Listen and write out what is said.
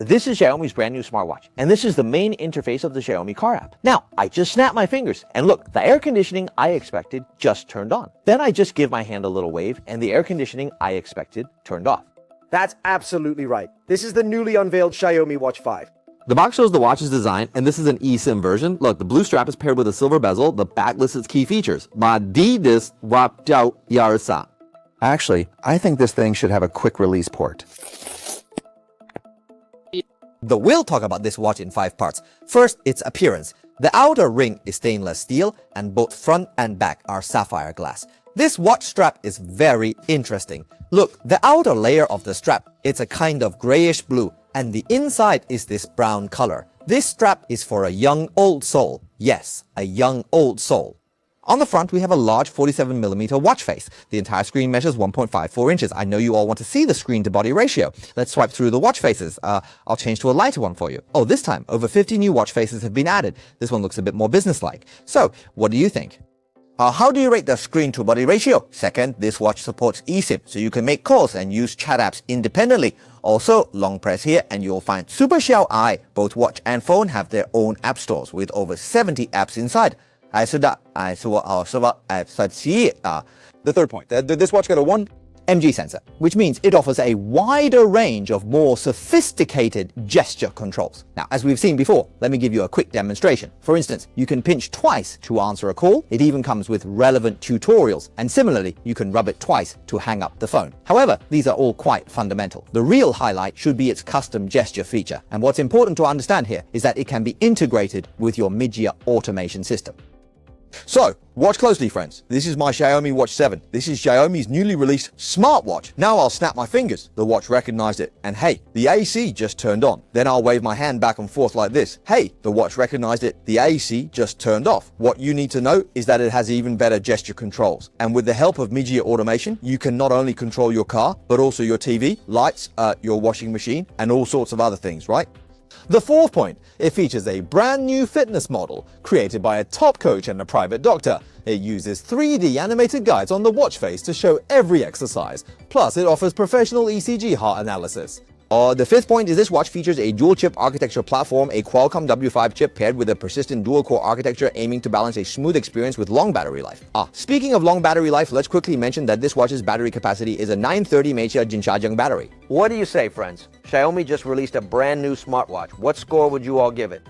This is Xiaomi's brand new smartwatch, and this is the main interface of the Xiaomi car app. Now, I just snapped my fingers, and look, the air conditioning I expected just turned on. Then I just give my hand a little wave, and the air conditioning I expected turned off. That's absolutely right. This is the newly unveiled Xiaomi Watch 5. The box shows the watch's design, and this is an eSIM version. Look, the blue strap is paired with a silver bezel. The back lists its key features. Actually, I think this thing should have a quick release port. We'll talk about this watch in 5 parts. First, its appearance. The outer ring is stainless steel, and both front and back are sapphire glass. This watch strap is very interesting. Look, the outer layer of the strap, it's a kind of grayish blue, and the inside is this brown color. This strap is for a young old soul. Yes, a young old soul. On the front, we have a large 47mm watch face. The entire screen measures 1.54 inches. I know you all want to see the screen-to-body ratio. Let's swipe through the watch faces. I'll change to a lighter one for you. Oh, this time, over 50 new watch faces have been added. This one looks a bit more businesslike. So, what do you think? How do you rate the screen-to-body ratio? Second, this watch supports eSIM, so you can make calls and use chat apps independently. Also, long press here and you'll find Super Xiaomi. Both watch and phone have their own app stores with over 70 apps inside. The third point, this watch got a 1mg sensor, which means it offers a wider range of more sophisticated gesture controls. Now, as we've seen before, let me give you a quick demonstration. For instance, you can pinch twice to answer a call. It even comes with relevant tutorials, and similarly, you can rub it twice to hang up the phone. However, these are all quite fundamental. The real highlight should be its custom gesture feature, and what's important to understand here is that it can be integrated with your mid-ear automation system. So, watch closely, friends. This is my Xiaomi Watch 7. This is Xiaomi's newly released smartwatch. Now I'll snap my fingers. The watch recognized it. And hey, the AC just turned on. Then I'll wave my hand back and forth like this. Hey, the watch recognized it. The AC just turned off. What you need to know is that it has even better gesture controls. And with the help of mid-ear automation, you can not only control your car, but also your TV, lights, your washing machine, and all sorts of other things, right? The fourth point, it features a brand new fitness model created by a top coach and a private doctor. It uses 3D animated guides on the watch face to show every exercise. Plus, it offers professional ECG heart analysis. The fifth point is this watch features a dual-chip architecture platform, a Qualcomm W5 chip paired with a persistent dual-core architecture aiming to balance a smooth experience with long battery life. Speaking of long battery life, let's quickly mention that this watch's battery capacity is a 930 mAh Jinsha battery. What do you say, friends? Xiaomi just released a brand new smartwatch. What score would you all give it?